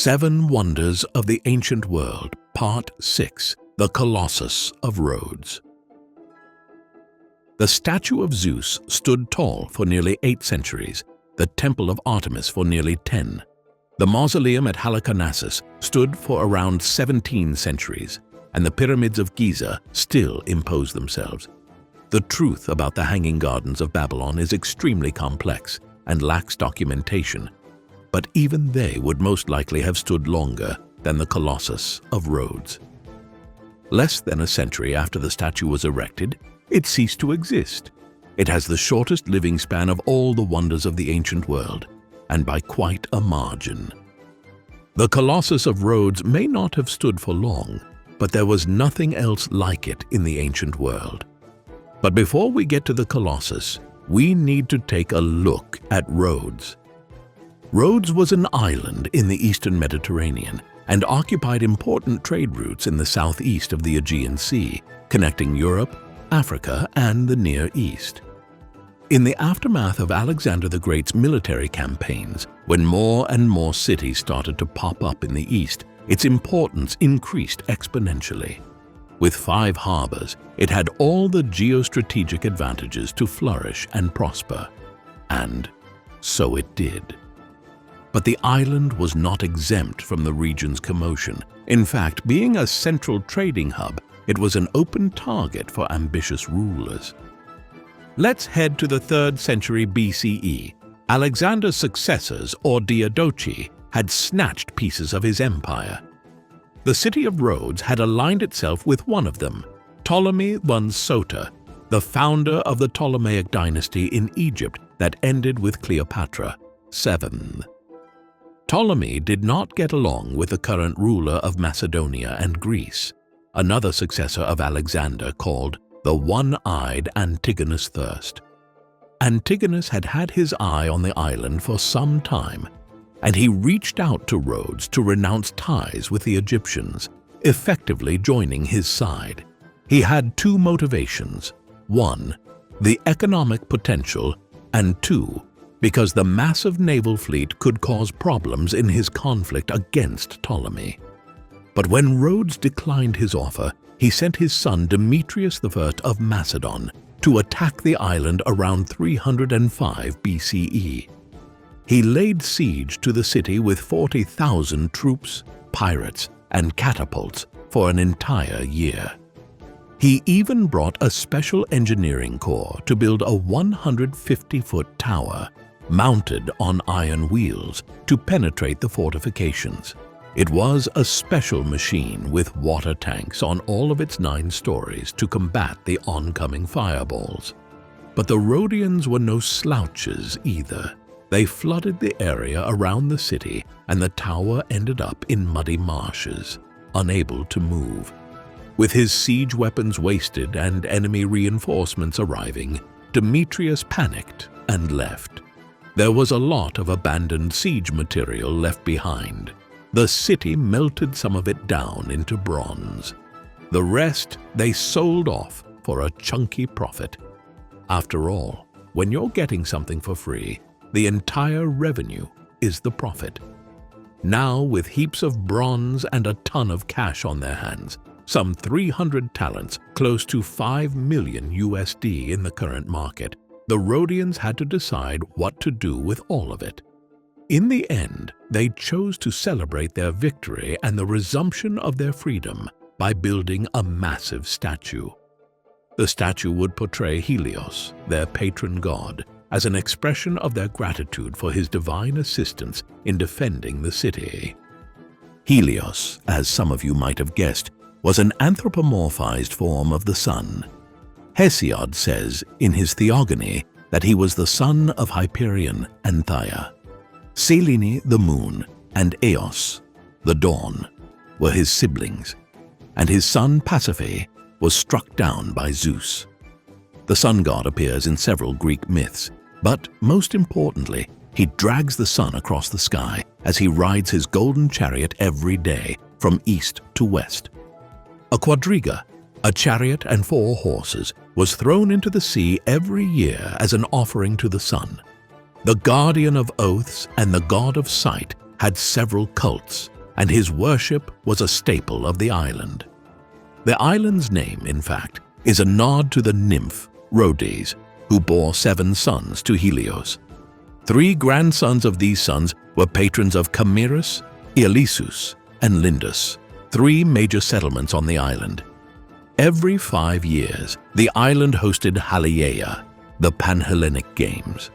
Seven Wonders of the Ancient World, Part 6, The Colossus of Rhodes. The Statue of Zeus stood tall for nearly 8 centuries, the Temple of Artemis for nearly 10. The Mausoleum at Halicarnassus stood for around 17 centuries, and the Pyramids of Giza still impose themselves. The truth about the Hanging Gardens of Babylon is extremely complex and lacks documentation, but even they would most likely have stood longer than the Colossus of Rhodes. Less than a century after the statue was erected, it ceased to exist. It has the shortest living span of all the wonders of the ancient world, and by quite a margin. The Colossus of Rhodes may not have stood for long, but there was nothing else like it in the ancient world. But before we get to the Colossus, we need to take a look at Rhodes. Rhodes was an island in the eastern Mediterranean and occupied important trade routes in the southeast of the Aegean Sea, connecting Europe, Africa, and the Near East. In the aftermath of Alexander the Great's military campaigns, when more and more cities started to pop up in the east, its importance increased exponentially. With 5 harbors, it had all the geostrategic advantages to flourish and prosper. And so it did. But the island was not exempt from the region's commotion. In fact, being a central trading hub, it was an open target for ambitious rulers. Let's head to the 3rd century BCE. Alexander's successors, or Diadochi, had snatched pieces of his empire. The city of Rhodes had aligned itself with one of them, Ptolemy I Soter, the founder of the Ptolemaic dynasty in Egypt that ended with Cleopatra VII. Ptolemy did not get along with the current ruler of Macedonia and Greece, another successor of Alexander called the One-Eyed Antigonus Thirst. Antigonus had had his eye on the island for some time, and he reached out to Rhodes to renounce ties with the Egyptians, effectively joining his side. He had 2 motivations: 1, the economic potential, and 2, because the massive naval fleet could cause problems in his conflict against Ptolemy. But when Rhodes declined his offer, he sent his son Demetrius I of Macedon to attack the island around 305 BCE. He laid siege to the city with 40,000 troops, pirates, and catapults for an entire year. He even brought a special engineering corps to build a 150-foot tower mounted on iron wheels to penetrate the fortifications. It was a special machine with water tanks on all of its 9 stories to combat the oncoming fireballs. But the Rhodians were no slouches either. They flooded the area around the city, and the tower ended up in muddy marshes, unable to move. With his siege weapons wasted and enemy reinforcements arriving, Demetrius panicked and left. There was a lot of abandoned siege material left behind. The city melted some of it down into bronze. The rest they sold off for a chunky profit. After all, when you're getting something for free, the entire revenue is the profit. Now, with heaps of bronze and a ton of cash on their hands, some 300 talents, close to 5 million USD in the current market, the Rhodians had to decide what to do with all of it. In the end, they chose to celebrate their victory and the resumption of their freedom by building a massive statue. The statue would portray Helios, their patron god, as an expression of their gratitude for his divine assistance in defending the city. Helios, as some of you might have guessed, was an anthropomorphized form of the sun. Hesiod says in his Theogony that he was the son of Hyperion and Thea. Selene, the moon, and Eos, the dawn, were his siblings, and his son Pasiphae was struck down by Zeus. The sun god appears in several Greek myths, but most importantly, he drags the sun across the sky as he rides his golden chariot every day from east to west. A quadriga, a chariot and 4 horses, was thrown into the sea every year as an offering to the sun. The guardian of oaths and the god of sight, had several cults, and his worship was a staple of the island. The island's name, in fact, is a nod to the nymph Rhodes, who bore 7 sons to Helios. 3 grandsons of these sons were patrons of Camirus, Ialissus, and Lindus, 3 major settlements on the island. Every 5 years, the island hosted Haliaea, the Panhellenic Games.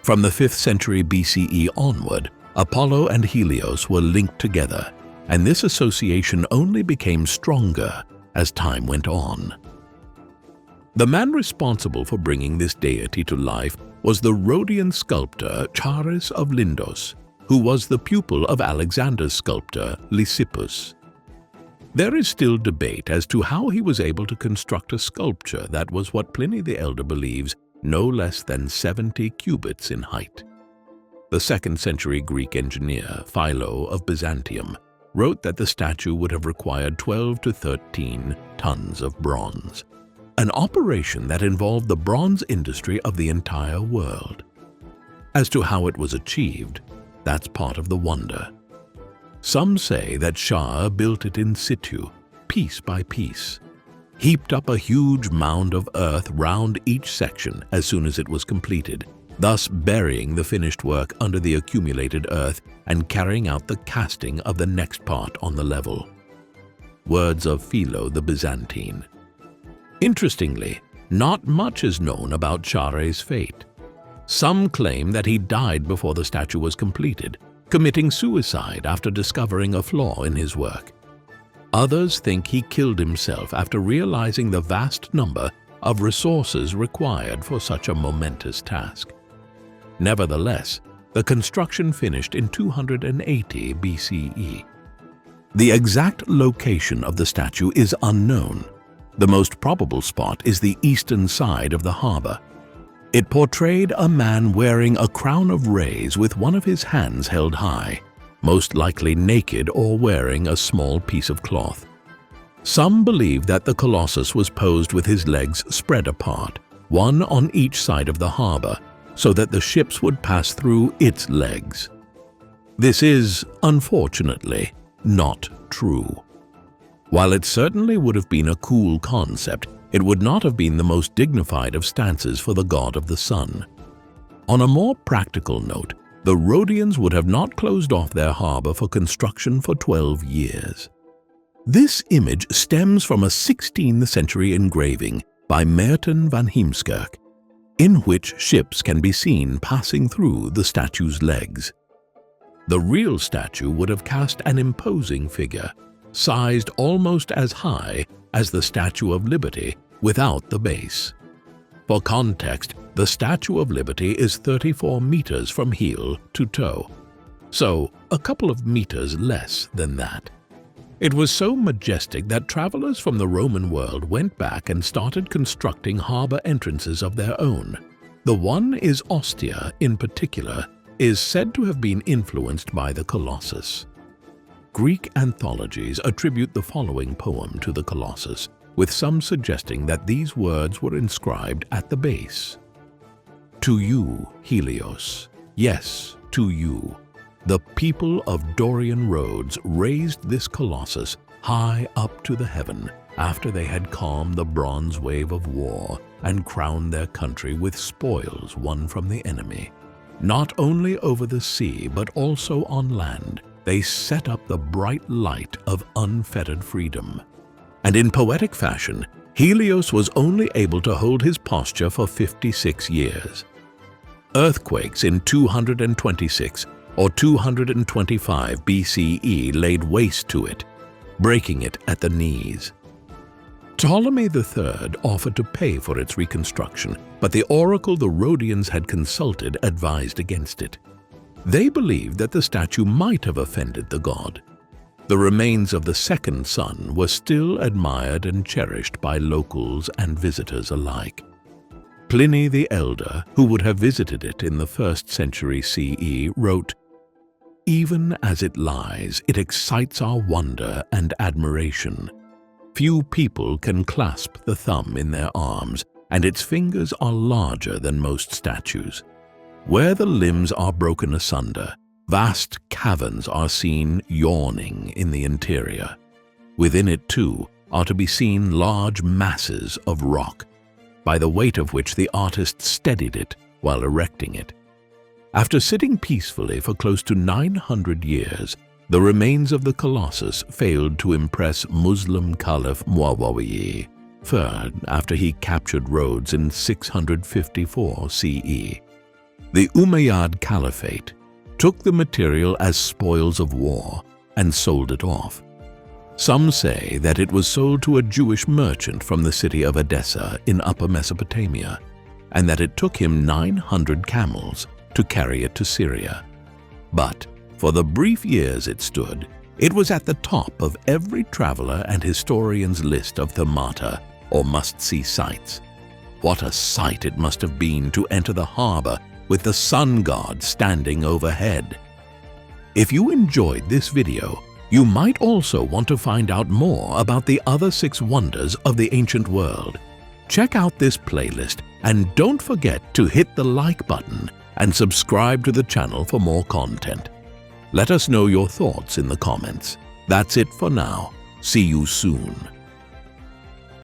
From the 5th century BCE onward, Apollo and Helios were linked together, and this association only became stronger as time went on. The man responsible for bringing this deity to life was the Rhodian sculptor Chares of Lindos, who was the pupil of Alexander's sculptor Lysippus. There is still debate as to how he was able to construct a sculpture that was what Pliny the Elder believes no less than 70 cubits in height. The 2nd century Greek engineer Philo of Byzantium wrote that the statue would have required 12 to 13 tons of bronze, an operation that involved the bronze industry of the entire world. As to how it was achieved, that's part of the wonder. Some say that Shah built it in situ, piece by piece, heaped up a huge mound of earth round each section as soon as it was completed, thus burying the finished work under the accumulated earth and carrying out the casting of the next part on the level. Words of Philo the Byzantine. Interestingly, not much is known about Chares' fate. Some claim that he died before the statue was completed, committing suicide after discovering a flaw in his work. Others think he killed himself after realizing the vast number of resources required for such a momentous task. Nevertheless, the construction finished in 280 BCE. The exact location of the statue is unknown. The most probable spot is the eastern side of the harbor. It portrayed a man wearing a crown of rays with one of his hands held high, most likely naked or wearing a small piece of cloth. Some believe that the Colossus was posed with his legs spread apart, one on each side of the harbor, so that the ships would pass through its legs. This is, unfortunately, not true. While it certainly would have been a cool concept, it would not have been the most dignified of stances for the god of the sun. On a more practical note, the Rhodians would have not closed off their harbor for construction for 12 years. This image stems from a 16th century engraving by Maerten van Heemskerk, in which ships can be seen passing through the statue's legs. The real statue would have cast an imposing figure, sized almost as high as the Statue of Liberty without the base. For context, the Statue of Liberty is 34 meters from heel to toe, so a couple of meters less than that. It was so majestic that travelers from the Roman world went back and started constructing harbor entrances of their own. The one is Ostia, in particular, is said to have been influenced by the Colossus. Greek anthologies attribute the following poem to the Colossus, with some suggesting that these words were inscribed at the base. To you, Helios, yes, to you, the people of Dorian Rhodes raised this Colossus high up to the heaven after they had calmed the bronze wave of war and crowned their country with spoils won from the enemy. Not only over the sea but also on land, they set up the bright light of unfettered freedom. And in poetic fashion, Helios was only able to hold his posture for 56 years. Earthquakes in 226 or 225 BCE laid waste to it, breaking it at the knees. Ptolemy III offered to pay for its reconstruction, but the oracle the Rhodians had consulted advised against it. They believed that the statue might have offended the god. The remains of the second son were still admired and cherished by locals and visitors alike. Pliny the Elder, who would have visited it in the 1st century CE, wrote, "Even as it lies, it excites our wonder and admiration. Few people can clasp the thumb in their arms, and its fingers are larger than most statues. Where the limbs are broken asunder, Vast caverns are seen yawning in the interior. Within it, too, are to be seen large masses of rock, by the weight of which the artist steadied it while erecting it. After sitting peacefully for close to 900 years, the remains of the Colossus failed to impress Muslim Caliph Muawiyah III after he captured Rhodes in 654 CE. The Umayyad Caliphate took the material as spoils of war and sold it off. Some say that it was sold to a Jewish merchant from the city of Edessa in Upper Mesopotamia, and that it took him 900 camels to carry it to Syria. But for the brief years it stood, it was at the top of every traveler and historian's list of themata, or must-see sights. What a sight it must have been to enter the harbor with the sun god standing overhead. If you enjoyed this video, you might also want to find out more about the other 6 wonders of the ancient world. Check out this playlist and don't forget to hit the like button and subscribe to the channel for more content. Let us know your thoughts in the comments. That's it for now. See you soon.